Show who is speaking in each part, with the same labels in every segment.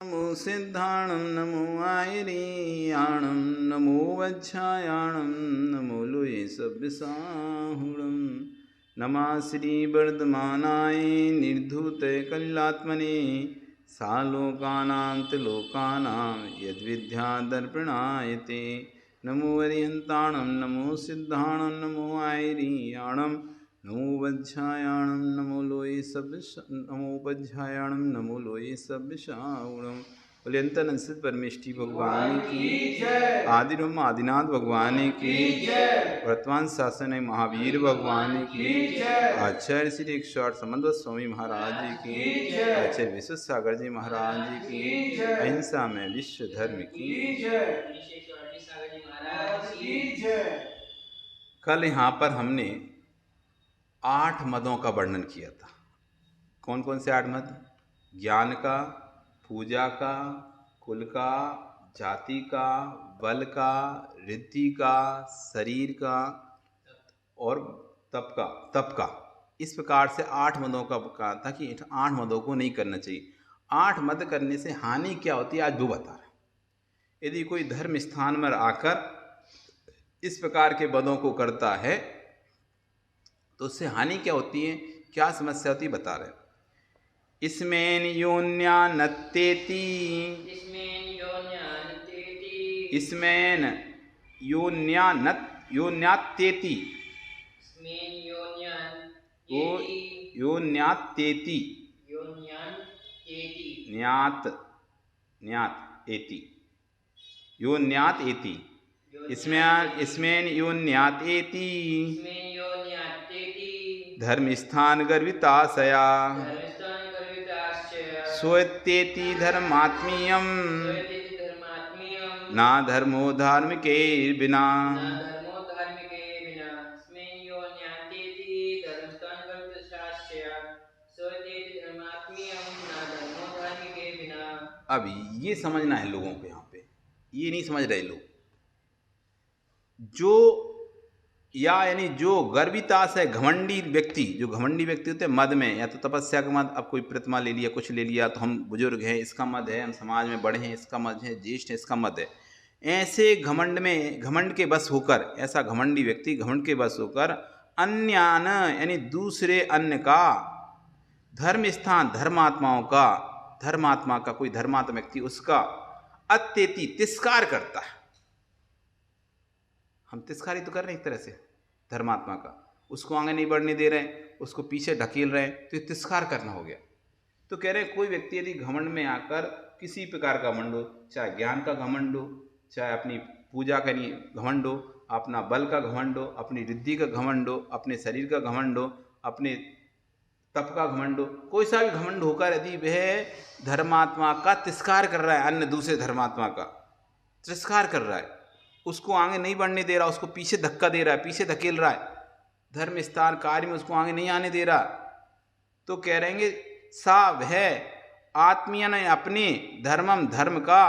Speaker 1: नमो सिद्धाणं नमो आयरीयाणं नमो वज्झायाणं नमो लोये सव्यसाहुणं नमः श्रीवर्धमानाय निर्धूतये कल्यात्मने सालोकानां त्रिलोकानां यद्विद्यादर्पणाय ते नमो अरिहन्ताणं नमो सिद्धाणं नमो आयरीयाणं नमो वज्झायाणं नमो लोये नमो वज्झायाणं नमो लोये सव्यसाहुणं। बोले अंतन सिद्ध परमेष्ठी भगवान की आदिरम आदिनाथ भगवान की वर्तमान शासन है महावीर भगवान की आचार्य श्री 108 समन्वय स्वामी महाराज जी की आचार्य विश्व सागर जी महाराज जी की अहिंसा में विश्व धर्म की। कल यहाँ पर हमने 8 मदों का वर्णन किया था। कौन कौन से 8 मद? ज्ञान का, पूजा का, कुल का, जाति का, बल का, रिद्धि का, शरीर का और तप का। इस प्रकार से 8 मदों का कहा था कि 8 मदों को नहीं करना चाहिए। 8 मद करने से हानि क्या होती है आज वो बता रहे। यदि कोई धर्म स्थान में आकर इस प्रकार के मदों को करता है तो उससे हानि क्या होती है, क्या समस्या होती है बता रहे। इसमें योन्यानत्येति, इसमें योन्यात्येति, योन्यात्येति, न्यात एति, योन्यात एति, इसमें योन्यात एति धर्म स्थान गर्विताशया स्वत्येति धर्मात्मीयम ना धर्मो धार्मिके बिना। अब ये समझना है लोगों को, यहाँ पे ये नहीं समझ रहे लोग। यानी जो गर्वितास है, घमंडी व्यक्ति, जो घमंडी व्यक्ति होते हैं मद में, या तो तपस्या का मद, अब कोई प्रतिमा ले लिया, कुछ ले लिया, तो हम बुजुर्ग हैं इसका मद है, हम समाज में बड़े हैं इसका मद है, ज्येष्ठ है इसका मद है। ऐसे घमंड के बस होकर, ऐसा घमंडी व्यक्ति घमंड के बस होकर अन्यान यानी दूसरे अन्य का, धर्म स्थान धर्मात्मा का कोई धर्मात्मा व्यक्ति उसका अत्येति तिरस्कार करता है। हम तिरस्कार ही तो कर रहे हैं एक तरह से धर्मात्मा का, उसको आगे नहीं बढ़ने दे रहे हैं, उसको पीछे ढकेल रहे हैं, तो ये तिरस्कार करना हो गया। तो कह रहे हैं कोई व्यक्ति यदि घमंड में आकर किसी प्रकार का घमंड हो, चाहे ज्ञान का घमंड हो, चाहे अपनी पूजा का घमंड हो, अपना बल का घमंड हो, अपनी रिद्धि का घमंड हो, अपने शरीर का घमंड हो, अपने तप का घमंड हो, कोई सा भी घमंड होकर यदि वह धर्मात्मा का तिरस्कार कर रहा है, अन्य दूसरे धर्मात्मा का तिरस्कार कर रहा है, उसको आगे नहीं बढ़ने दे रहा, उसको पीछे धक्का दे रहा है, पीछे धकेल रहा है, धर्म स्थान कार्य में उसको आगे नहीं आने दे रहा, तो कह रहेंगे सा वह आत्मीय ने अपने धर्म का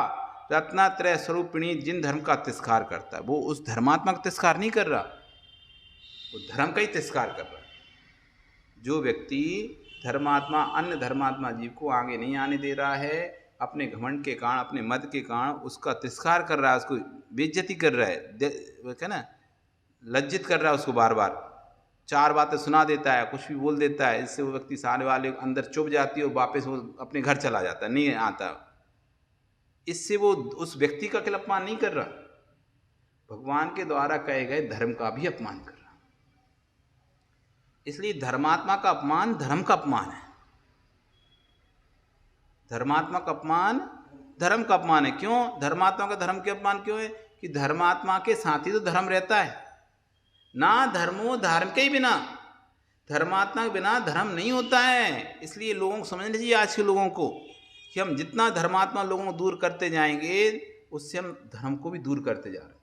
Speaker 1: रत्नात्रय स्वरूपिणी जिन धर्म का तिरस्कार करता है, वो उस धर्मात्मा का तिरस्कार नहीं कर रहा, वो धर्म का ही तिरस्कार कर रहा है। जो व्यक्ति धर्मात्मा अन्य धर्मात्मा जीव को आगे नहीं आने दे रहा है, अपने घमंड के कारण, अपने मद के कारण उसका तिरस्कार कर रहा है, उसको बेइज्जती कर रहा है, क्या ना, लज्जित कर रहा है उसको, बार बार 4 बातें सुना देता है, कुछ भी बोल देता है, इससे वो व्यक्ति सामने वाले अंदर चुभ जाती है और वापस वो अपने घर चला जाता है, नहीं आता। इससे वो उस व्यक्ति का केवल अपमान नहीं कर रहा, भगवान के द्वारा कहे गए धर्म का भी अपमान कर रहा। इसलिए धर्मात्मा का अपमान धर्म का अपमान है, धर्मात्मा का अपमान धर्म का अपमान है। क्यों धर्मात्मा का धर्म के अपमान क्यों है? कि धर्मात्मा के साथ ही तो धर्म रहता है ना, धर्मो धर्म के ही बिना, धर्मात्मा के बिना धर्म नहीं होता है। इसलिए लोगों को समझना चाहिए आज के लोगों को कि हम जितना धर्मात्मा लोगों को दूर करते जाएंगे उससे हम धर्म को भी दूर करते जा रहे हैं।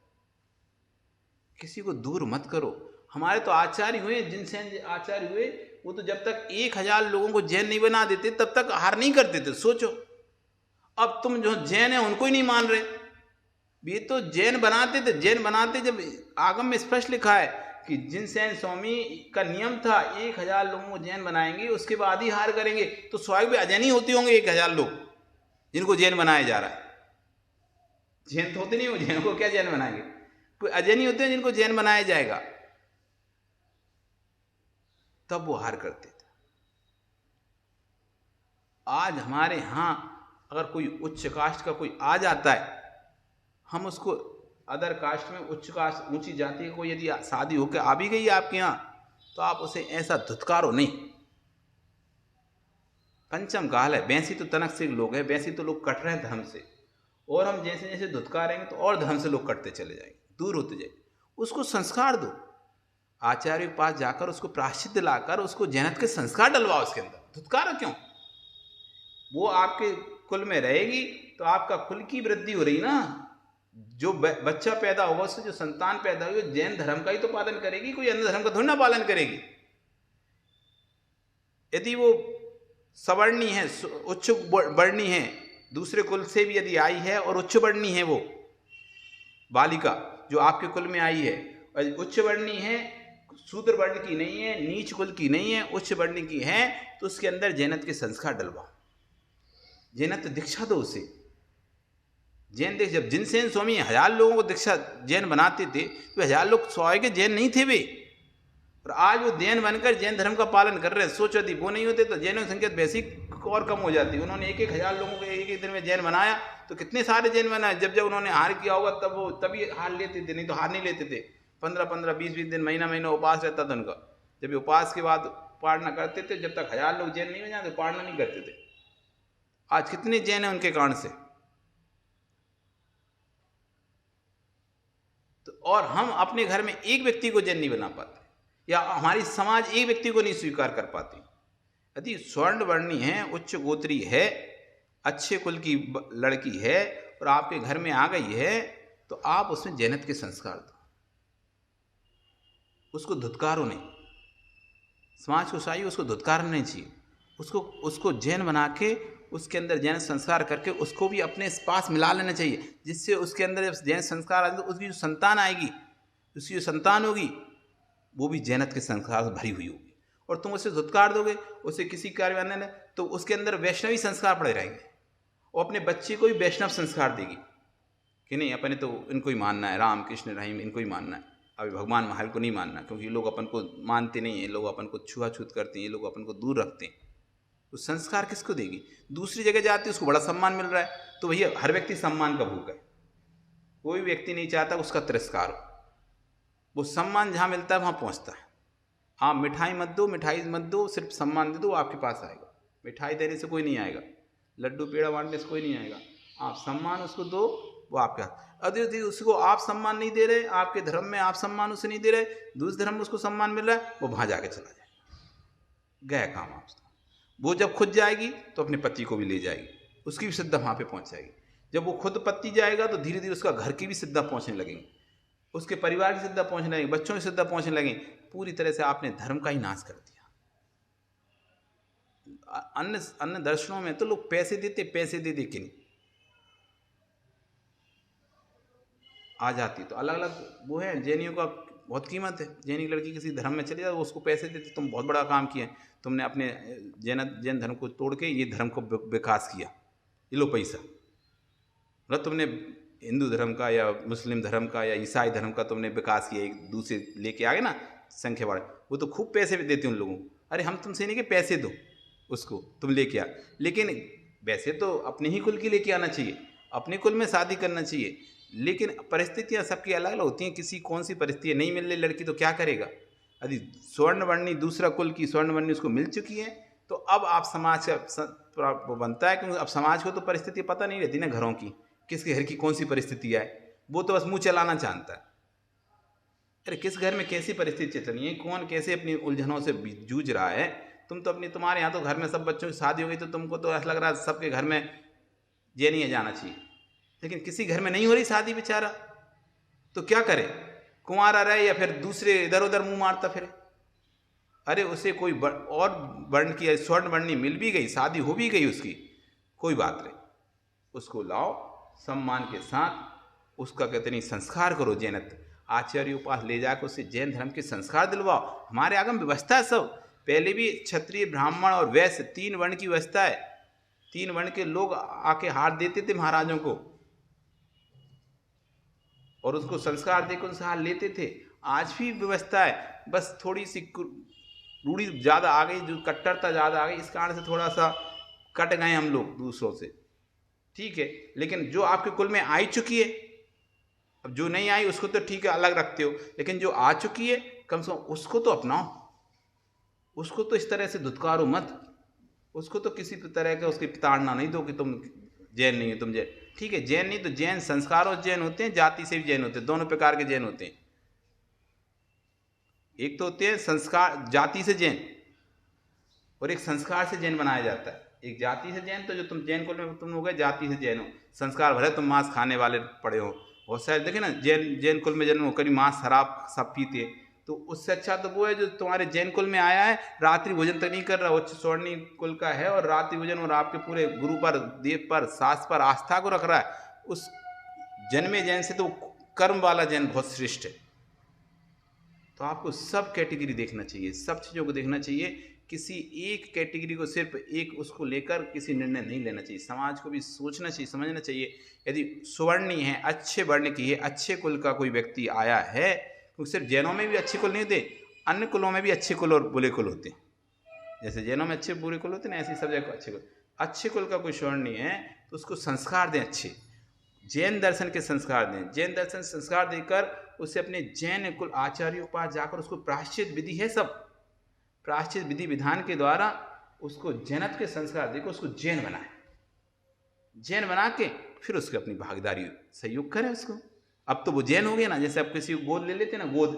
Speaker 1: किसी को दूर मत करो। हमारे तो आचार्य हुए, जिनसे आचार्य हुए, वो तो जब तक 1000 लोगों को जैन नहीं बना देते तब तक हार नहीं करते थे। सोचो अब तुम जो जैन है उनको ही नहीं मान रहे। ये तो जैन बनाते थे, जैन बनाते जब आगम में स्पष्ट लिखा है कि जिनसेन स्वामी का नियम था 1000 लोगों को जैन बनाएंगे उसके बाद ही हार करेंगे, तो स्वाभाविक भी अजैन ही होते होंगे 1000 लोग। जिनको जैन बनाया जा रहा है। जैन तो होते नहीं हो, जैन को क्या जैन बनाएंगे? कोई अजैनी होते हैं जिनको जैन बनाया जाएगा, तब वो हार करते थे। आज हमारे यहाँ अगर कोई उच्च कास्ट का कोई आ जाता है, हम उसको अदर कास्ट में उच्च कास्ट ऊंची जाति को यदि शादी होकर आ भी गई है आपके यहाँ, तो आप उसे ऐसा धुतकारो नहीं। पंचम काल है, वैसी तो तनक से लोग हैं, वैसी तो लोग कट रहे हैं धर्म से, और हम जैसे जैसे धुतकारेंगे तो और धर्म से लोग कटते चले जाएंगे, दूर होते जाएंगे। उसको संस्कार दो, आचार्य के पास जाकर उसको प्रायश्चित लाकर उसको जैनत के संस्कार डलवाओ उसके अंदर। धुतकारो क्यों? वो आपके कुल में रहेगी तो आपका कुल की वृद्धि हो रही ना। जो बच्चा पैदा होगा, उससे जो संतान पैदा होगी, जैन धर्म का ही तो पालन करेगी, कोई अन्य धर्म का थोड़ी ना पालन करेगी। यदि वो सवर्णी है, उच्च वर्णी है, दूसरे कुल से भी यदि आई है और उच्च वर्णी है, वो बालिका जो आपके कुल में आई है, उच्च वर्णी है, शूद्र वर्ण की नहीं है, नीच कुल की नहीं है, उच्च वर्णी की है, तो उसके अंदर जैनत के संस्कार डलवाओ, जैनत दीक्षा दो उसे। जैन देख, जब जिनसेन स्वामी 1000 लोगों को दीक्षा जैन बनाते थे, तो 1000 लोग स्वयं के जैन नहीं थे वे, और आज वो जैन बनकर जैन धर्म का पालन कर रहे हैं। सोचो यदि वो नहीं होते तो जैनों की संख्या वैसी और कम हो जाती। उन्होंने 1-1000 लोगों को एक दिन में जैन बनाया, तो कितने सारे जैन बनाए। जब जब उन्होंने हार किया होगा तब वो तभी हार लेते थे, नहीं तो हार नहीं लेते थे। 15-15, 20-20 दिन, महीना उपवास रहता था उनका। जब ये उपवास के बाद पारणा करते थे, जब तक 1000 लोग जैन नहीं बन जाते पारणा नहीं करते थे। आज कितने जैन हैं उनके कारण से। तो और हम अपने घर में एक व्यक्ति को जैन नहीं बना पाते, या हमारी समाज एक व्यक्ति को नहीं स्वीकार कर पाती। यदि स्वर्ण वर्णी है, उच्च गोत्री है, अच्छे कुल की लड़की है और आपके घर में आ गई है, तो आप उसमें जैनत के संस्कार दो, उसको धुतकारो नहीं। समाज को चाहिए उसको धुतकारना नहीं चाहिए, उसको जैन बना के उसके अंदर जैन संस्कार करके उसको भी अपने पास मिला लेना चाहिए, जिससे उसके अंदर जब जैन संस्कार आएंगे तो उसकी जो संतान आएगी, उसकी जो संतान होगी, वो भी जैनत के संस्कार से भरी हुई होगी। और तुम उसे धुतकार दोगे, उसे किसी कार्य में आने, तो उसके अंदर वैष्णवी संस्कार पड़े रहेंगे, और अपने बच्चे को भी वैष्णव संस्कार देगी कि नहीं अपने तो इनको ही मानना है, राम कृष्ण रहीम इनको ही मानना है, अभी भगवान महावीर को नहीं मानना, क्योंकि ये लोग अपन को मानते नहीं हैं, लोग अपन को छुआछूत करते हैं, ये लोग अपन को दूर रखते हैं। तो संस्कार किसको देगी? दूसरी जगह जाती है, उसको बड़ा सम्मान मिल रहा है, तो भैया हर व्यक्ति सम्मान का भूख है। कोई व्यक्ति नहीं चाहता उसका तिरस्कार हो। वो सम्मान जहाँ मिलता है वहाँ पहुँचता है। आप मिठाई मत दो, सिर्फ सम्मान दे दो, वो आपके पास आएगा। मिठाई देने से कोई नहीं आएगा, लड्डू पेड़ा बांटने से कोई नहीं आएगा। आप सम्मान उसको दो, वो आपके हाथ। यदि उसको आप सम्मान नहीं दे रहे, आपके धर्म में आप सम्मान उसे नहीं दे रहे, दूसरे धर्म में उसको सम्मान मिल रहा है, वो वहाँ जाके चला जाएगा, गया काम आपका। वो जब खुद जाएगी तो अपने पति को भी ले जाएगी, उसकी भी सिद्धा वहाँ पे पहुँच जाएगी। जब वो खुद पति जाएगा तो धीरे धीरे उसका घर की भी सिद्धा पहुँचने लगेंगी, उसके परिवार की सिद्धा पहुँचने लगेंगी, बच्चों की सिद्धा पहुँचने लगेंगी। पूरी तरह से आपने धर्म का ही नाश कर दिया। अन्य दर्शनों में तो लोग पैसे दे के नहीं आ जाती, तो अलग अलग वो है। जैनियों का बहुत कीमत है, जैनी लड़की किसी धर्म में चली जाए, उसको पैसे देते, तुम बहुत बड़ा काम किया, तुमने अपने जैन धर्म को तोड़ के ये धर्म को विकास किया, ये लो पैसा। मतलब तुमने हिंदू धर्म का या मुस्लिम धर्म का या ईसाई धर्म का तुमने विकास किया, एक दूसरे लेके आ गए ना संख्या वाले, वो तो खूब पैसे भी देते उन लोगों को। अरे हम तुमसे नहीं कि पैसे दो उसको, तुम लेके आ, लेकिन वैसे तो अपने ही कुल की लेके आना चाहिए, अपने कुल में शादी करना चाहिए। लेकिन परिस्थितियाँ सबकी अलग अलग होती हैं, किसी कौन सी परिस्थिति नहीं मिल रही लड़की तो क्या करेगा। यदि स्वर्णवर्णी दूसरा कुल की स्वर्णवर्णी उसको मिल चुकी है, तो अब आप समाज का बनता है, क्योंकि अब समाज को तो परिस्थिति पता नहीं रहती ना घरों की, किसके घर की कौन सी परिस्थिति है, वो तो बस मुंह चलाना जानता है। अरे किस घर में कैसी परिस्थिति चलनी है, कौन कैसे अपनी उलझनों से जूझ रहा है। तुम तो अपनी, तुम्हारे यहाँ तो घर में सब बच्चों की शादी हो गई, तो तुमको तो ऐसा लग रहा है सबके घर में जैनिया जाना चाहिए, लेकिन किसी घर में नहीं हो रही शादी बेचारा, तो क्या करे, कुंवारा रहे या फिर दूसरे इधर उधर मुंह मारता फिरे। अरे उसे कोई और वर्ण की स्वर्ण वर्णी मिल भी गई, शादी हो भी गई उसकी, कोई बात नहीं, उसको लाओ सम्मान के साथ, उसका कहते नहीं संस्कार करो, जैनत आचार्य पास ले जाकर उससे जैन धर्म के संस्कार दिलवाओ। हमारे आगम व्यवस्था है सब, पहले भी क्षत्रिय ब्राह्मण और वैश्य 3 वर्ण की व्यवस्था है, 3 वर्ण के लोग आके हार देते थे महाराजों को और उसको संस्कार देकर उनसे हार लेते थे। आज भी व्यवस्था है, बस थोड़ी सी रूढ़ी ज़्यादा आ गई, जो कट्टरता ज़्यादा आ गई, इस कारण से थोड़ा सा कट गए हम लोग दूसरों से, ठीक है। लेकिन जो आपके कुल में आई चुकी है, अब जो नहीं आई उसको तो ठीक है अलग रखते हो, लेकिन जो आ चुकी है कम से कम उसको तो अपनाओ, उसको तो इस तरह से धुतकारो मत, उसको तो किसी तरह का उसकी ताड़ना नहीं दो कि तुम जैन नहीं हो, तुम जैन, ठीक है जैन नहीं तो जैन संस्कारों जैन होते हैं, जाति से भी जैन होते हैं, दोनों प्रकार के जैन होते हैं। एक तो होते हैं संस्कार जाति से जैन और एक संस्कार से जैन बनाया जाता है। एक जाति से जैन तो जो तुम जैन कुल में तुम हो गए जाति से जैन हो, संस्कार भले तुम मांस खाने वाले पड़े हो, बहुत सारे देखे ना जैन कुल में जन्म होकर मांस शराब सब पीते हैं, तो उससे अच्छा तो वो है जो तुम्हारे जैन कुल में आया है, रात्रि भोजन तक नहीं कर रहा, उच्च स्वर्णीय कुल का है और रात्रि भोजन और आपके पूरे गुरु पर देव पर सास पर आस्था को रख रहा है, उस जन्मे जैन से तो कर्म वाला जैन बहुत श्रेष्ठ है। तो आपको सब कैटेगरी देखना चाहिए, सब चीज़ों को देखना चाहिए, किसी एक कैटेगरी को सिर्फ एक उसको लेकर किसी निर्णय नहीं लेना चाहिए। समाज को भी सोचना चाहिए, समझना चाहिए, यदि सुवर्णी है, अच्छे वर्ण की है, अच्छे कुल का कोई व्यक्ति आया है, क्योंकि सिर्फ जैनों में भी अच्छे कुल नहीं होते, अन्य कुलों में भी अच्छे कुल और बुरे कुल होते हैं। जैसे जैनों में अच्छे बुरे कुल होते हैं ना, ऐसे सब जगह अच्छे कुल, अच्छे कुल का कोई सुवर्णी है तो उसको संस्कार दें, अच्छे जैन दर्शन के संस्कार दें। जैन दर्शन संस्कार देकर उसे अपने जैन कुल आचार्यों के पास जाकर उसको प्रायश्चित विधि है, सब प्रायश्चित विधि विधान के द्वारा उसको जैनत्व के संस्कार देकर उसको जैन बनाए, जैन बना के फिर उसकी अपनी भागीदारी सहयोग करें उसको। अब तो वो जैन हो गया ना, जैसे अब किसी को गोद ले लेते ना, गोद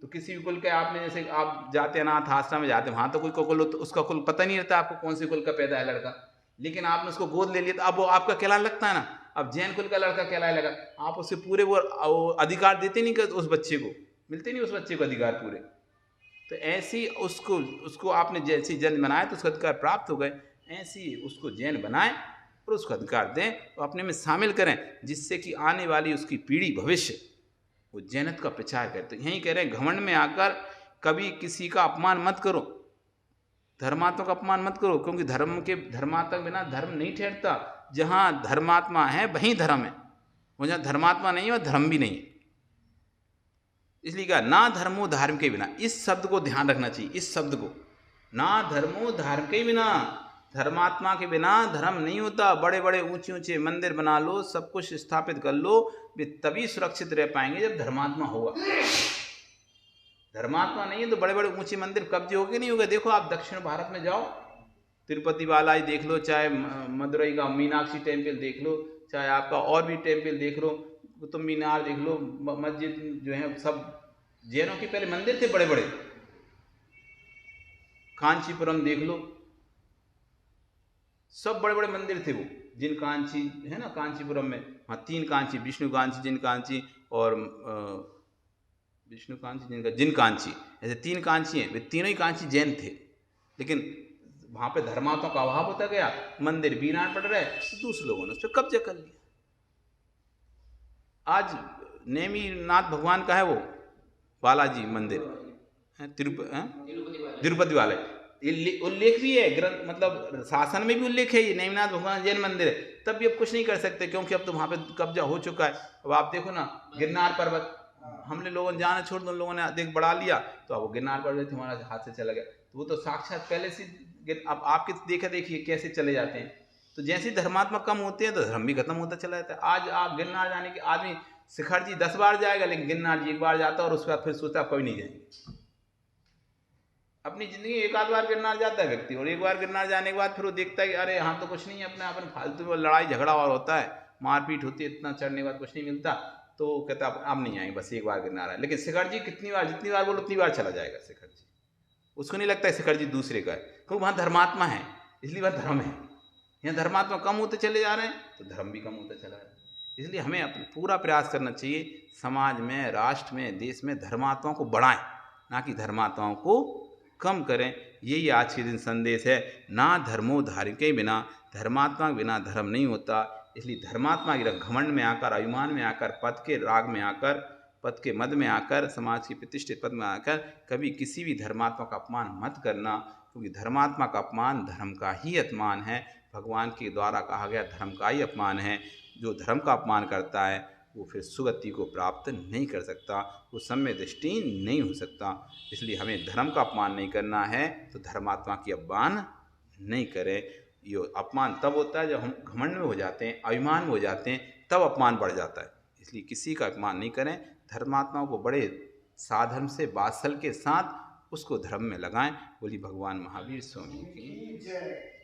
Speaker 1: तो किसी भी कुल के आपने, जैसे आप जाते अनाथ आश्रम में जाते, वहाँ तो कोई कुल, तो उसका कुल पता नहीं रहता आपको कौन से कुल का पैदा है लड़का, लेकिन आपने उसको गोद ले लिया तो अब वो आपका कहलाने लगता है ना, अब जैन कुल का लड़का कहलाने लगा, आप उससे पूरे वो अधिकार देते नहीं, उस बच्चे को मिलते नहीं, उस बच्चे को अधिकार पूरे। तो ऐसी उसको आपने जैसी जैन बनाया तो उसका अधिकार प्राप्त हो गए, ऐसी उसको जैन बनाएं और उसको अधिकार दें तो अपने में शामिल करें, जिससे कि आने वाली उसकी पीढ़ी भविष्य वो जैनत्व का प्रचार करे। तो यही कह रहे हैं, घमंड में आकर कभी किसी का अपमान मत करो, धर्मात्मा का अपमान मत करो, क्योंकि धर्मात्मा बिना धर्म नहीं ठहरता। जहाँ धर्मात्मा है वहीं धर्म है, वो जहाँ धर्मात्मा नहीं है वह धर्म भी नहीं है। इसलिए कहा ना धर्मो धर्म के बिना, इस शब्द को ध्यान रखना चाहिए, इस शब्द को, ना धर्मो धर्म के बिना, धर्मात्मा के बिना धर्म नहीं होता। बड़े बड़े ऊंचे ऊंचे मंदिर बना लो, सब कुछ स्थापित कर लो, वे तभी सुरक्षित रह पाएंगे जब धर्मात्मा होगा। धर्मात्मा नहीं है तो बड़े बड़े ऊंचे मंदिर कब्जे होंगे, नहीं होगा। देखो आप दक्षिण भारत में जाओ, तिरुपति बालाजी देख लो, चाहे मदुरई का मीनाक्षी टेम्पल देख लो, चाहे आपका और भी टेम्पल देख लो, कुतुब मीनार देख लो, मस्जिद जो है सब जैनों के पहले मंदिर थे बड़े बड़े। कांचीपुरम देख लो, सब बड़े बड़े मंदिर थे वो, जिन कांची है ना कांचीपुरम में, हाँ 3 कांची, विष्णु कांची, जिन कांची और विष्णु कांची, जिन कांची, ऐसे 3 कांची हैं, वे तीनों ही कांची जैन थे। लेकिन वहाँ पे धर्मात्मा का अभाव होता गया, मंदिर वीरान पड़ रहे, तो दूसरे लोगों ने उस पर कब्जा कर लिया। आज नेमीनाथ भगवान का है वो बालाजी मंदिर, तिरुपति वाले, उल्लेख भी है ग्रंथ, मतलब शासन में भी उल्लेख है, ये नेमिनाथ भगवान जैन मंदिर है। तब भी अब कुछ नहीं कर सकते, क्योंकि अब तो वहाँ पे कब्जा हो चुका है। अब आप देखो ना गिरनार पर्वत, हमने लोगों ने जाना छोड़ दो, लोगों ने देख बढ़ा लिया, तो अब वो गिरनार पर्वत हमारा हाथ से चला गया। तो वो तो साक्षात पहले से, अब आपके देखा देखिए कैसे चले जाते हैं। तो जैसे धर्मात्मा कम होते हैं तो धर्म भी खत्म होता चला जाता है। आज आप गिरनार जाने के, आदमी शिखर जी 10 बार जाएगा, लेकिन गिरनार जी 1 बार जाता है और उसके बाद फिर सोचता कभी नहीं जाएंगे। अपनी जिंदगी 1 आध बार गिरनार जाता है व्यक्ति, और 1 बार गिरनार जाने के बाद फिर वो देखता है कि अरे यहाँ तो कुछ नहीं है, अपने अपन फालतू में लड़ाई झगड़ा और होता है, मारपीट होती है, इतना चढ़ने के बाद कुछ नहीं मिलता, तो कहता अब नहीं आएंगे, बस 1 बार गिरनार है। लेकिन शिखर जी कितनी बार, जितनी बार बोलो उतनी बार चला जाएगा शिखर जी, उसको नहीं लगता है शिखर जी दूसरे का है, क्योंकि वहाँ धर्मात्मा है, इसलिए वह धर्म है। यहाँ धर्मात्मा कम होते चले जा रहे हैं तो धर्म भी कम होता चला रहा है। इसलिए हमें अपना पूरा प्रयास करना चाहिए, समाज में, राष्ट्र में, देश में धर्मात्माओं को बढ़ाएं, ना कि धर्मात्माओं को कम करें। यही आज के दिन संदेश है, ना धर्मो धार्मिक के बिना, धर्मात्मा के बिना धर्म नहीं होता। इसलिए धर्मात्मा की घमंड में आकर, अभिमान में आकर, पद के राग में आकर, पद के मद में आकर, समाज की प्रतिष्ठित पद में आकर कभी किसी भी धर्मात्मा का अपमान मत करना, क्योंकि धर्मात्मा का अपमान धर्म का ही अपमान है। भगवान के द्वारा कहा गया धर्म का ही अपमान है। जो धर्म का अपमान करता है वो फिर सुगति को प्राप्त नहीं कर सकता, वो सम्य दृष्टि नहीं हो सकता। इसलिए हमें धर्म का अपमान नहीं करना है, तो धर्मात्मा की अपमान नहीं करें। ये अपमान तब होता है जब हम घमंड में हो जाते हैं, अभिमान में हो जाते हैं, तब अपमान बढ़ जाता है। इसलिए किसी का अपमान नहीं करें, धर्मात्माओं को बड़े साधर्म से वात्सल के साथ उसको धर्म में लगाएं। बोली भगवान महावीर स्वामी की जय।